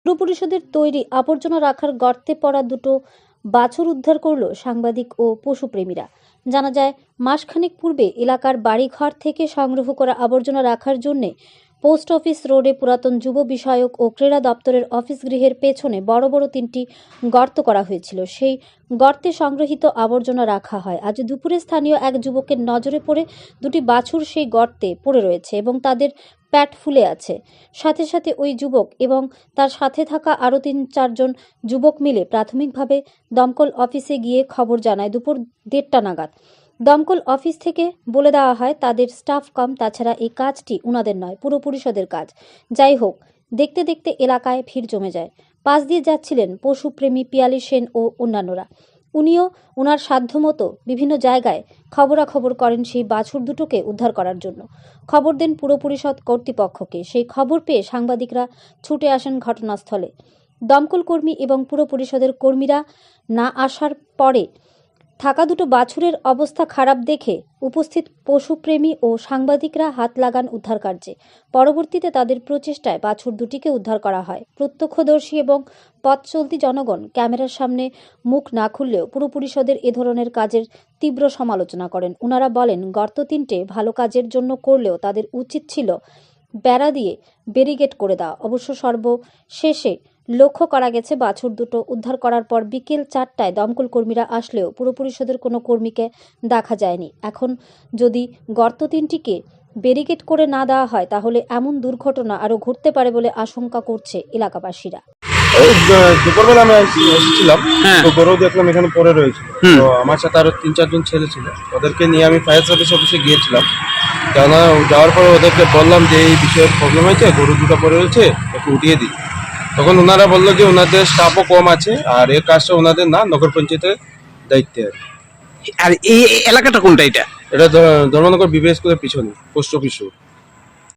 পুর পরিষদের তৈরি আবর্জনা রাখার গর্তে পড়া দুটো বাছুর উদ্ধার করল সাংবাদিক ও পশুপ্রেমীরা। জানা যায়, মাসখানেক পূর্বে এলাকার বাড়িঘর থেকে সংগ্রহ করা আবর্জনা রাখার জন্য পোস্ট অফিস রোডে পুরাতন যুব বিষয়ক ও ক্রীড়া দপ্তরের অফিস গৃহের পেছনে বড় বড় 3টি গর্ত করা হয়েছিল। সেই গর্তে সংগৃহীত আবর্জনা রাখা হয়। আজ দুপুরে স্থানীয় এক যুবকের নজরে পড়ে দুটি বাছুর সেই গর্তে পড়ে রয়েছে এবং তাদের পেট ফুলে আছে। সাথে সাথে ওই যুবক এবং তার সাথে থাকা আরও 3-4 জন যুবক মিলে প্রাথমিকভাবে দমকল অফিসে গিয়ে খবর জানায় দুপুর 1:30টা নাগাদ। দমকল অফিস থেকে বলে দেওয়া হয় তাদের স্টাফ কম, তাছাড়া এই কাজটি উনাদের নয়, পুর পরিষদের কাজ। যাই হোক, দেখতে দেখতে এলাকায় ভিড় জমে যায়। পাশ দিয়ে যাচ্ছিলেন পশুপ্রেমী পিয়ালি সেন ও অন্যান্যরা। উনিও ওনার সাধ্যমতো বিভিন্ন জায়গায় খবরাখবর করেন সেই বাছুর দুটোকে উদ্ধার করার জন্য। খবর দেন পুর পরিষদ কর্তৃপক্ষকে। সেই খবর পেয়ে সাংবাদিকরা ছুটে আসেন ঘটনাস্থলে। দমকল কর্মী এবং পুর পরিষদের কর্মীরা না আসার পরে থাকা দুটো বাছুরের অবস্থা খারাপ দেখে উপস্থিত পশুপ্রেমী ও সাংবাদিকরা হাত লাগান উদ্ধার কার্যে। পরবর্তীতে তাদের প্রচেষ্টায় বাছুর দুটিকে উদ্ধার করা হয়। প্রত্যক্ষদর্শী এবং পথ চলতি জনগণ ক্যামেরার সামনে মুখ না খুললেও পুর পরিষদের এ ধরনের কাজের তীব্র সমালোচনা করেন। ওনারা বলেন, গর্ত 3টে ভালো কাজের জন্য করলেও তাদের উচিত ছিল বেড়া দিয়ে ব্যারিকেড করে দেওয়া। অবশ্য সর্বশেষে লক্ষ্য করা গেছে বাছুর দুটো উদ্ধার করার পর বিকেল 4টায় দমকল কর্মীরা আসলেও পুর পরিষদের কোনো কর্মীকে দেখা যায়নি। এখন যদি গর্ত 3টিকে ব্যারিকেড করে না দেওয়া হয় তাহলে এমন দুর্ঘটনা আরও ঘটতে পারে বলে আশঙ্কা করছে এলাকাবাসীরা। দুপুরবেলা আমি এসেছিলাম, তো গরু দেখলাম এখানে পড়ে রয়েছে। তো আমার সাথে আরো 3-4 জন ছেলে ছিল, ওদেরকে নিয়ে আমি ফায়ার সার্ভিস অফিসে গিয়েছিলাম। যাওয়ার পরে ওদেরকে বললাম যে এই বিষয়ের প্রবলেম হয়েছে, গরু দুটো পড়ে রয়েছে, একটু উঠিয়ে দিই। তখন ওনারা বললো যে ওনাদের স্টাফও কম আছে আর এই কাজটা ওনাদের না, নগর পঞ্চায়েতের দায়িত্বে। আর এই এলাকাটা কোনটা? এটা এটা ধর্মনগর বিবিএস স্কুলের পিছনে পোস্ট অফিস।